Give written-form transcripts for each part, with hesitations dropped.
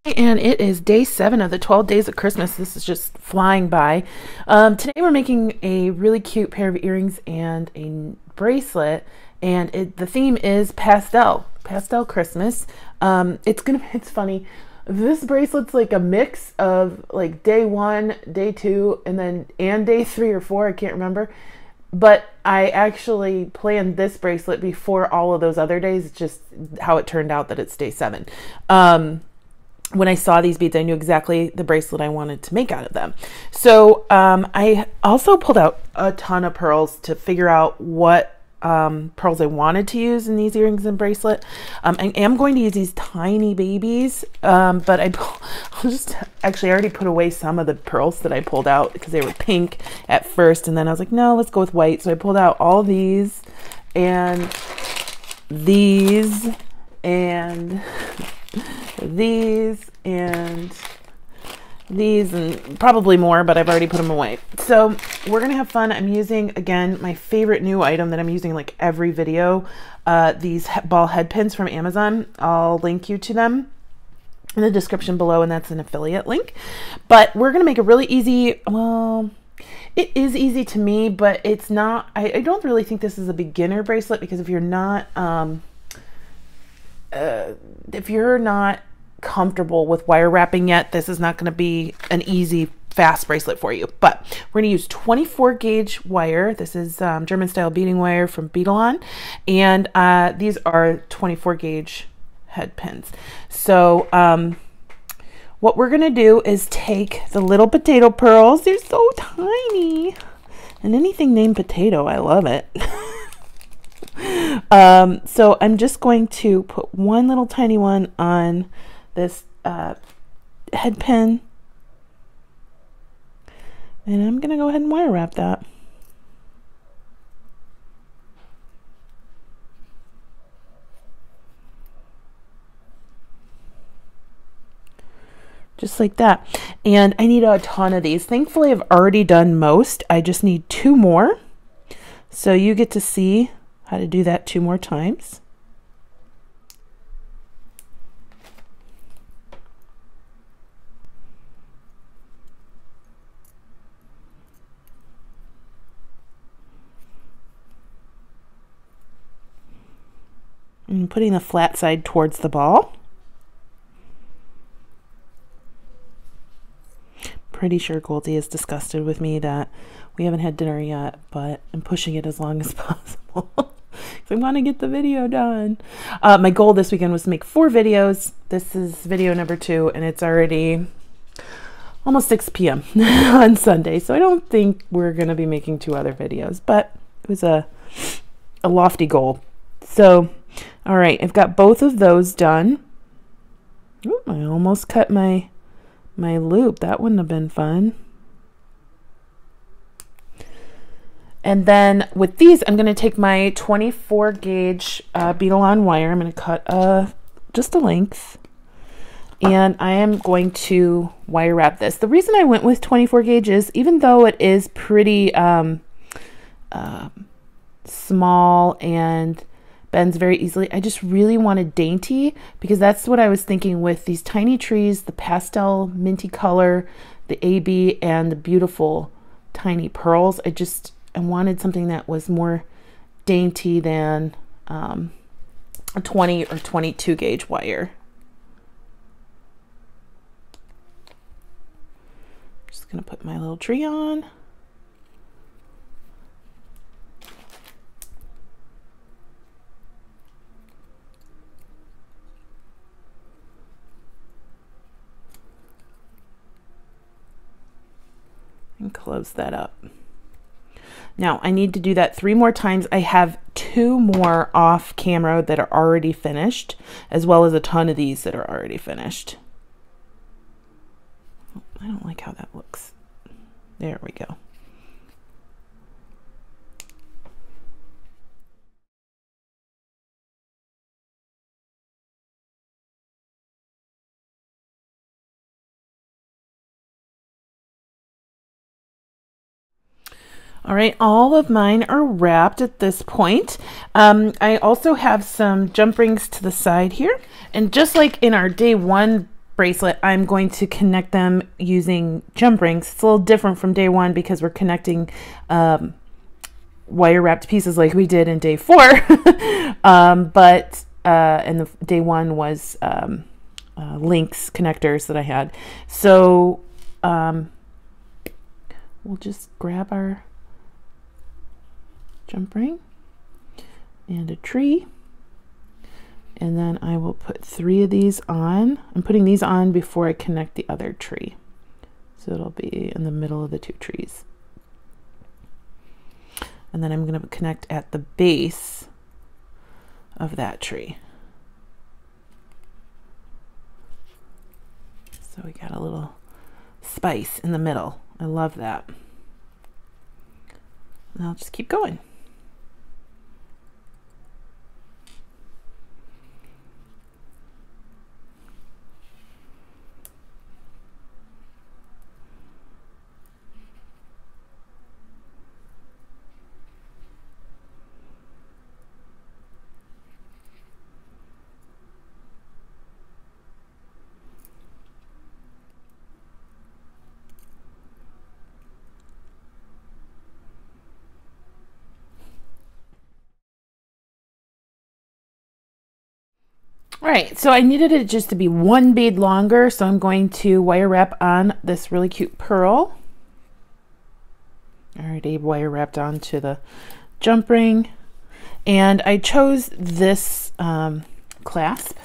And it is day 7 of the 12 days of Christmas. This is just flying by. Today we're making a really cute pair of earrings and a bracelet, and the theme is pastel Christmas. It's funny. This bracelet's like a mix of like day 1, day 2, and day 3 or 4. I can't remember. But I actually planned this bracelet before all of those other days. It's just how it turned out that it's day 7. When I saw these beads, I knew exactly the bracelet I wanted to make out of them. So I also pulled out a ton of pearls to figure out what pearls I wanted to use in these earrings and bracelet. I am going to use these tiny babies, but I already put away some of the pearls that I pulled out because they were pink at first, and then I was like, no, let's go with white. So I pulled out all these and these and these and probably more, but I've already put them away. So we're gonna have fun. I'm using, again, my favorite new item that I'm using like every video, these ball head pins from Amazon. I'll link you to them in the description below, and that's an affiliate link. But we're gonna make a really easy, well, it is easy to me, but it's not, I don't really think this is a beginner bracelet, because if you're not comfortable with wire wrapping yet, this is not going to be an easy, fast bracelet for you. But we're going to use 24 gauge wire. This is German style beading wire from Beadalon, and these are 24 gauge head pins. So what we're going to do is take the little potato pearls. They're so tiny, and anything named potato, I love it. So I'm just going to put one little tiny one on this head pin, and I'm gonna go ahead and wire wrap that. Just like that. And I need a ton of these. Thankfully, I've already done most. I just need 2 more. So you get to see how to do that 2 more times. And putting the flat side towards the ball. Pretty sure Goldie is disgusted with me that we haven't had dinner yet, but I'm pushing it as long as possible. I want to get the video done. My goal this weekend was to make 4 videos. This is video number 2, and it's already almost 6 p.m. on Sunday, so I don't think we're going to be making 2 other videos, but it was a lofty goal. So, all right, I've got both of those done. Ooh, I almost cut my loop. That wouldn't have been fun. And then with these, I'm going to take my 24 gauge Beadalon wire. I'm going to cut just a length, and I am going to wire wrap this. The reason I went with 24 gauge is, even though it is pretty small and bends very easily, I just really wanted dainty, because that's what I was thinking with these tiny trees, the pastel minty color, the AB, and the beautiful tiny pearls. I wanted something that was more dainty than a 20 or 22 gauge wire. Just gonna put my little tree on. And close that up. Now I need to do that 3 more times. I have 2 more off camera that are already finished, as well as a ton of these that are already finished. I don't like how that looks. There we go. All right, all of mine are wrapped at this point. I also have some jump rings to the side here. And just like in our day 1 bracelet, I'm going to connect them using jump rings. It's a little different from day one because we're connecting wire wrapped pieces like we did in day 4. And the day 1 was links connectors that I had. So we'll just grab our jump ring and a tree, and then I will put 3 of these on. I'm putting these on before I connect the other tree, so it'll be in the middle of the 2 trees. And then I'm going to connect at the base of that tree. So we got a little spice in the middle. I love that. And I'll just keep going. All right, so I needed it just to be 1 bead longer, so I'm going to wire wrap on this really cute pearl. Already wire wrapped onto the jump ring, and I chose this clasp.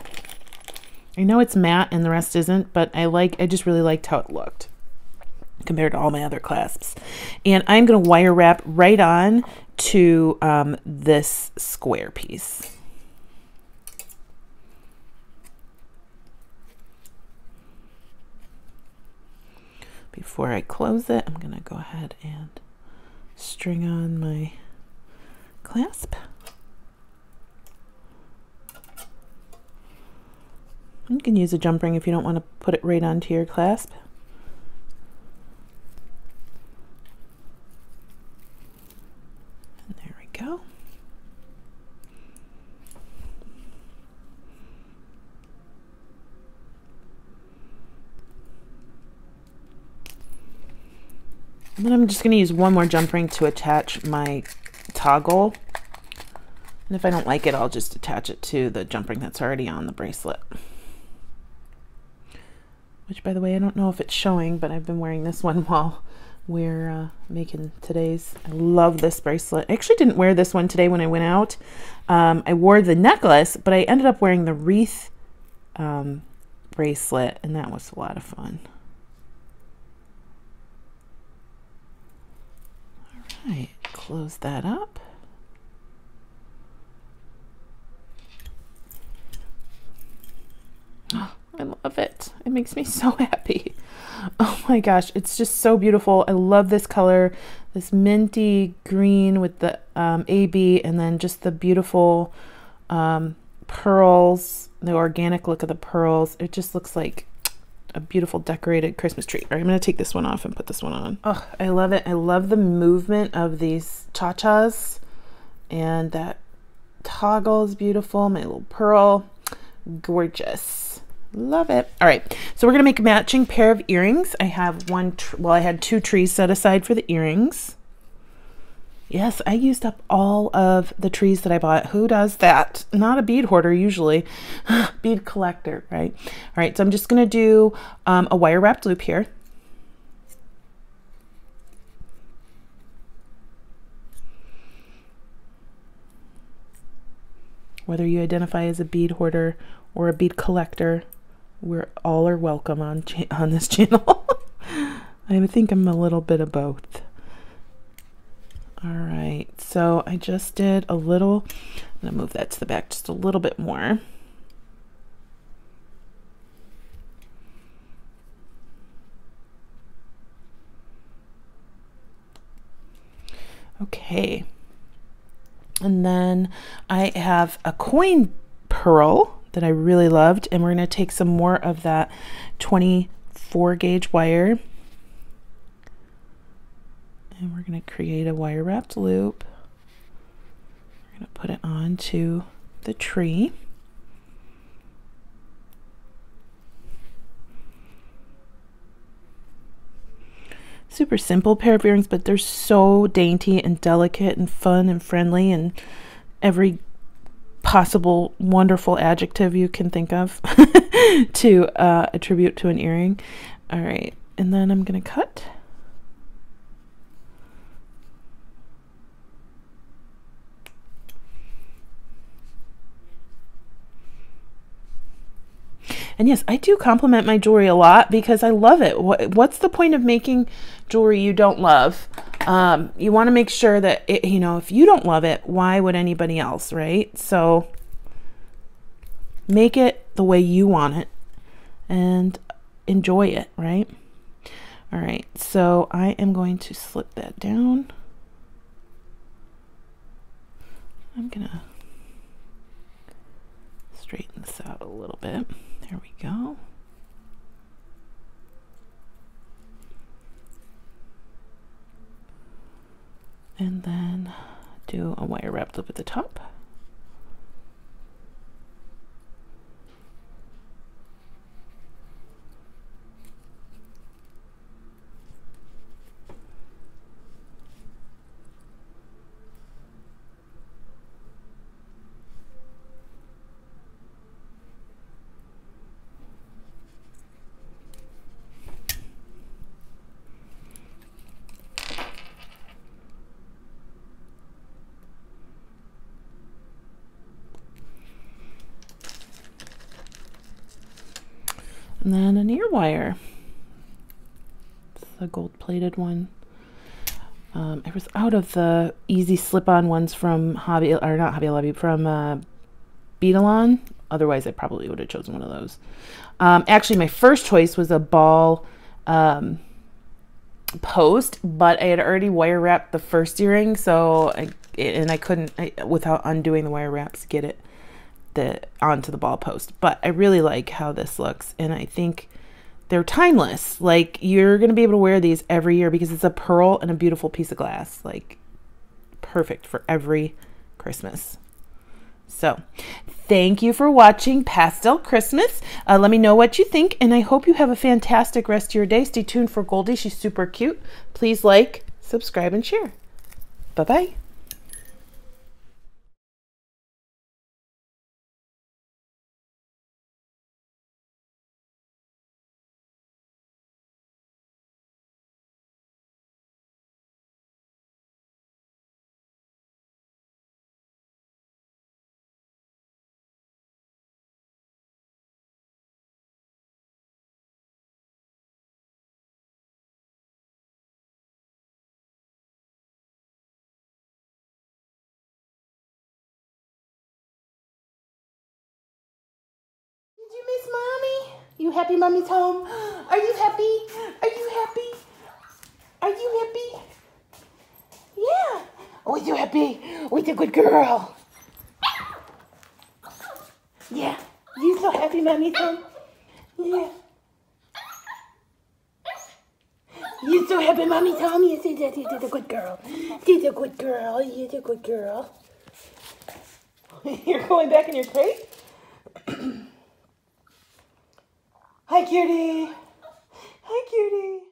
I know it's matte and the rest isn't, but I just really liked how it looked compared to all my other clasps. And I'm going to wire wrap right on to this square piece. Before I close it, I'm going to go ahead and string on my clasp. You can use a jump ring if you don't want to put it right onto your clasp. And there we go. And then I'm just going to use 1 more jump ring to attach my toggle. And if I don't like it, I'll just attach it to the jump ring that's already on the bracelet. Which, by the way, I don't know if it's showing, but I've been wearing this one while we're making today's. I love this bracelet. I actually didn't wear this one today when I went out. I wore the necklace, but I ended up wearing the wreath bracelet, and that was a lot of fun. All right, close that up. Oh, I love it. It makes me so happy. Oh my gosh, it's just so beautiful. I love this color, this minty green with the AB, and then just the beautiful pearls, the organic look of the pearls. It just looks like a beautiful decorated Christmas tree. All right, I'm going to take this one off and put this one on. Oh, I love it. I love the movement of these cha-chas, and that toggle is beautiful. My little pearl, gorgeous. Love it. All right, so we're going to make a matching pair of earrings. I have I had 2 trees set aside for the earrings. Yes, I used up all of the trees that I bought. Who does that? Not a bead hoarder usually. Bead collector, right? All right, so I'm just going to do a wire wrapped loop here. Whether you identify as a bead hoarder or a bead collector, we're all are welcome on this channel. I think I'm a little bit of both. All right, so I just did a little, I'm gonna move that to the back just a little bit more. Okay, and then I have a coin pearl that I really loved, and we're gonna take some more of that 24 gauge wire, and we're going to create a wire wrapped loop. We're going to put it onto the tree. super simple pair of earrings, but they're so dainty and delicate and fun and friendly and every possible wonderful adjective you can think of to attribute to an earring. All right, and then I'm gonna cut. And yes, I do compliment my jewelry a lot because I love it. What's the point of making jewelry you don't love? You want to make sure that, if you don't love it, why would anybody else, right? So make it the way you want it and enjoy it, right? All right, so I am going to slip that down. I'm going to straighten this out a little bit. There we go. And then do a wire wrap loop at the top. And then an ear wire. It's a gold-plated one. I was out of the easy slip-on ones from from Beadalon. Otherwise, I probably would have chosen one of those. Actually, my first choice was a ball post, but I had already wire wrapped the first earring, so I couldn't, without undoing the wire wraps, get it onto the ball post. But I really like how this looks, and I think they're timeless. Like, you're gonna be able to wear these every year because it's a pearl and a beautiful piece of glass. Like, perfect for every Christmas. So thank you for watching Pastel Christmas. Let me know what you think, and I hope you have a fantastic rest of your day. Stay tuned for Goldie. She's super cute. Please like, subscribe, and share. Bye-bye. Did you miss Mommy? You happy Mommy's home? Are you happy? Are you happy? Are you happy? Yeah. Oh, you happy? Oh, you're a good girl. Yeah. You so happy Mommy's home? Yeah. You so happy Mommy's home? Yes, you did. You did a good girl. You're a good girl. You're a good girl. You're going back in your crate? Hi, cutie. Hi, cutie.